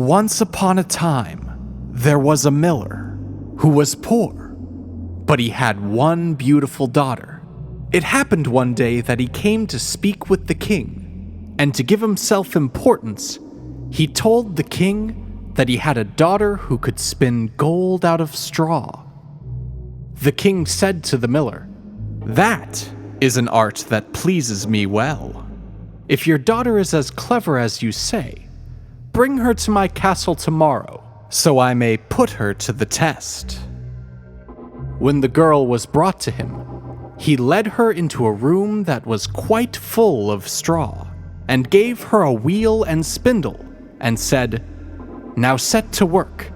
Once upon a time, there was a miller who was poor, but he had one beautiful daughter. It happened one day that he came to speak with the king, and to give himself importance, he told the king that he had a daughter who could spin gold out of straw. The king said to the miller, "That is an art that pleases me well. If your daughter is as clever as you say, bring her to my castle tomorrow, so I may put her to the test." When the girl was brought to him, he led her into a room that was quite full of straw, and gave her a wheel and spindle, and said, "Now set to work,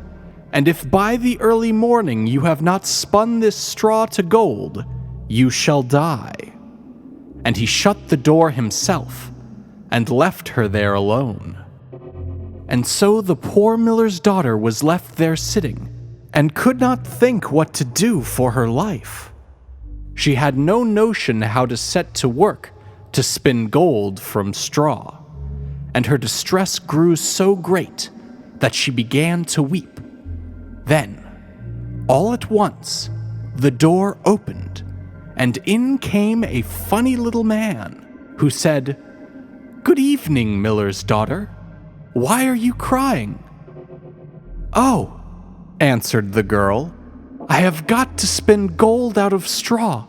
and if by the early morning you have not spun this straw to gold, you shall die." And he shut the door himself, and left her there alone. And so the poor miller's daughter was left there sitting, and could not think what to do for her life. She had no notion how to set to work to spin gold from straw, and her distress grew so great that she began to weep. Then, all at once, the door opened, and in came a funny little man, who said, "Good evening, miller's daughter. Why are you crying?" "Oh," answered the girl, "I have got to spin gold out of straw,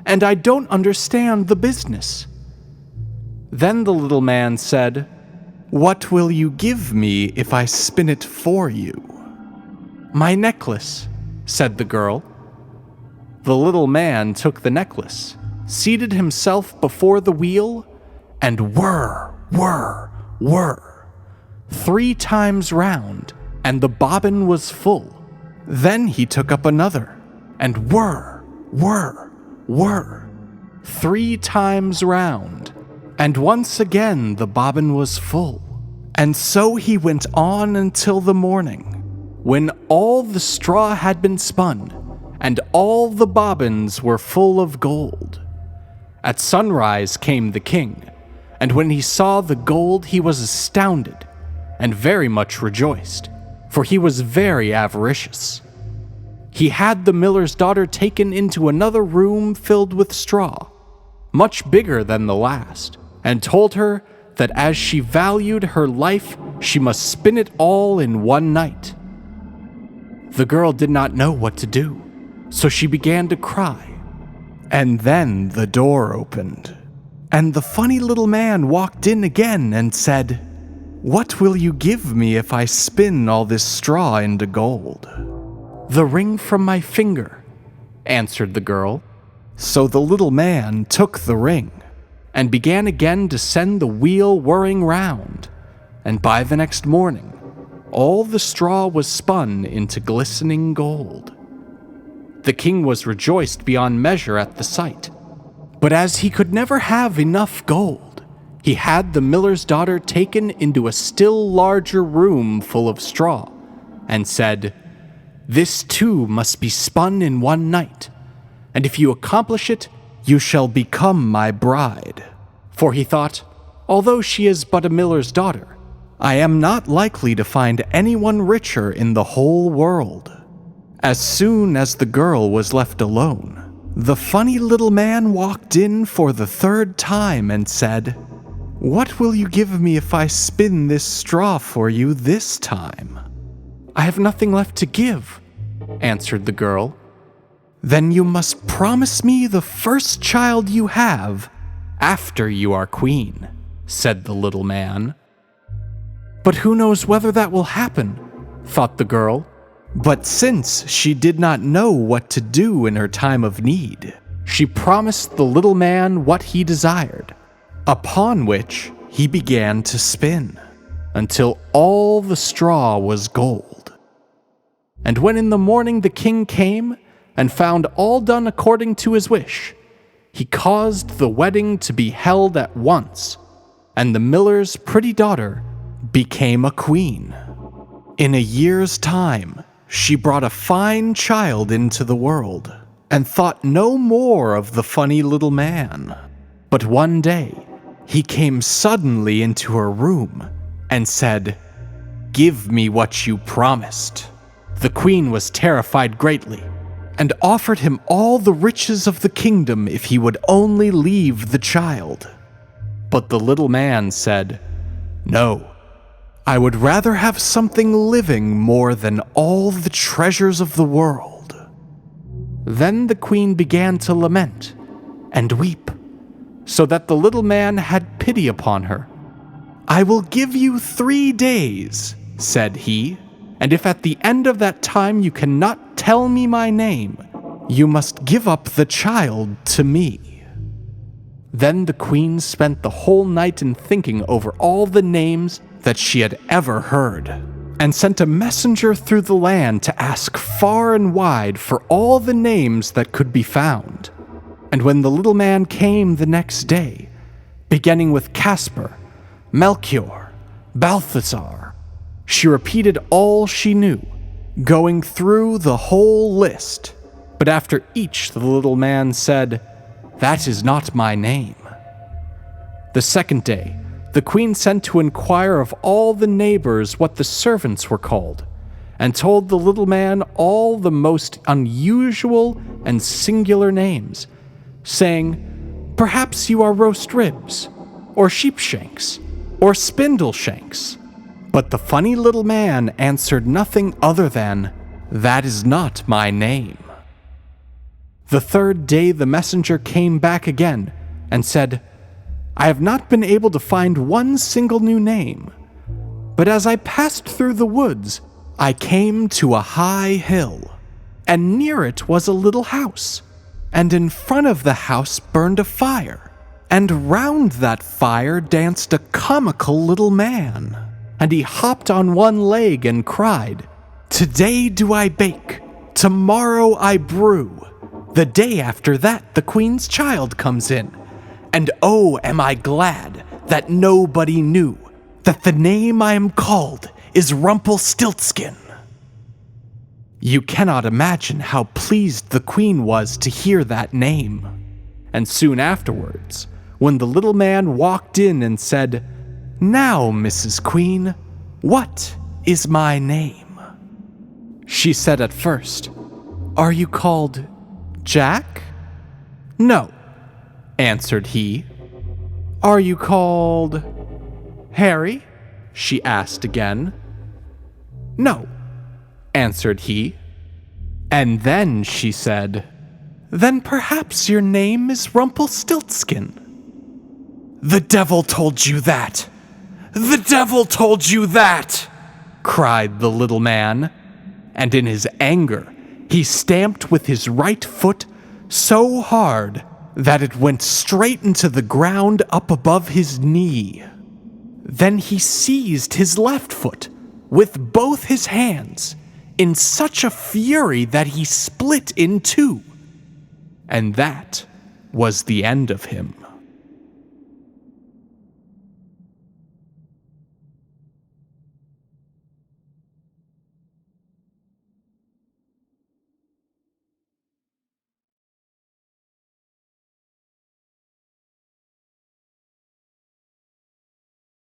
and I don't understand the business." Then the little man said, "What will you give me if I spin it for you?" "My necklace," said the girl. The little man took the necklace, seated himself before the wheel, and whir, whir, whir, 3 times round, and the bobbin was full. Then he took up another, and whir, whir, whir, 3 times round, and once again the bobbin was full. And so he went on until the morning, when all the straw had been spun, and all the bobbins were full of gold. At sunrise came the king, and when he saw the gold he was astounded, and very much rejoiced, for he was very avaricious. He had the miller's daughter taken into another room filled with straw, much bigger than the last, and told her that as she valued her life, she must spin it all in one night. The girl did not know what to do, so she began to cry. And then the door opened, and the funny little man walked in again and said, "What will you give me if I spin all this straw into gold?" "The ring from my finger," answered the girl. So the little man took the ring, and began again to send the wheel whirring round, and by the next morning, all the straw was spun into glistening gold. The king was rejoiced beyond measure at the sight, but as he could never have enough gold, he had the miller's daughter taken into a still larger room full of straw, and said, "This too must be spun in one night, and if you accomplish it, you shall become my bride." For he thought, although she is but a miller's daughter, I am not likely to find anyone richer in the whole world. As soon as the girl was left alone, the funny little man walked in for the 3rd time and said, "What will you give me if I spin this straw for you this time?" "I have nothing left to give," answered the girl. "Then you must promise me the first child you have after you are queen," said the little man. "But who knows whether that will happen?" thought the girl. But since she did not know what to do in her time of need, she promised the little man what he desired, upon which he began to spin, until all the straw was gold. And when in the morning the king came, and found all done according to his wish, he caused the wedding to be held at once, and the miller's pretty daughter became a queen. In a year's time, she brought a fine child into the world, and thought no more of the funny little man. But one day, he came suddenly into her room, and said, give me what you promised." The queen was terrified greatly, and offered him all the riches of the kingdom if he would only leave the child. But the little man said, "No, I would rather have something living more than all the treasures of the world." Then the queen began to lament and weep, so that the little man had pity upon her. "I will give you 3 days," said he, "and if at the end of that time you cannot tell me my name, you must give up the child to me." Then the queen spent the whole night in thinking over all the names that she had ever heard, and sent a messenger through the land to ask far and wide for all the names that could be found. And when the little man came the next day, beginning with Casper, Melchior, Balthazar, she repeated all she knew, going through the whole list. But after each, the little man said, "That is not my name." The second day, the queen sent to inquire of all the neighbors what the servants were called, and told the little man all the most unusual and singular names, saying, "Perhaps you are roast ribs, or sheepshanks, or spindleshanks." But the funny little man answered nothing other than, "That is not my name." The third day the messenger came back again and said, "I have not been able to find one single new name, but as I passed through the woods, I came to a high hill, and near it was a little house, and in front of the house burned a fire, and round that fire danced a comical little man, and he hopped on one leg and cried, 'Today do I bake, tomorrow I brew. The day after that the queen's child comes in, and oh, am I glad that nobody knew that the name I am called is Rumpelstiltskin.'" You cannot imagine how pleased the queen was to hear that name. And soon afterwards, when the little man walked in and said, "Now, Mrs. Queen, what is my name?" she said at first, "Are you called Jack?" "No," answered he. "Are you called Harry?" she asked again. "No," answered he. And then she said, "Then perhaps your name is Rumpelstiltskin." "The devil told you that! The devil told you that!" cried the little man, and in his anger he stamped with his right foot so hard that it went straight into the ground up above his knee. Then he seized his left foot with both his hands in such a fury that he split in two. And that was the end of him.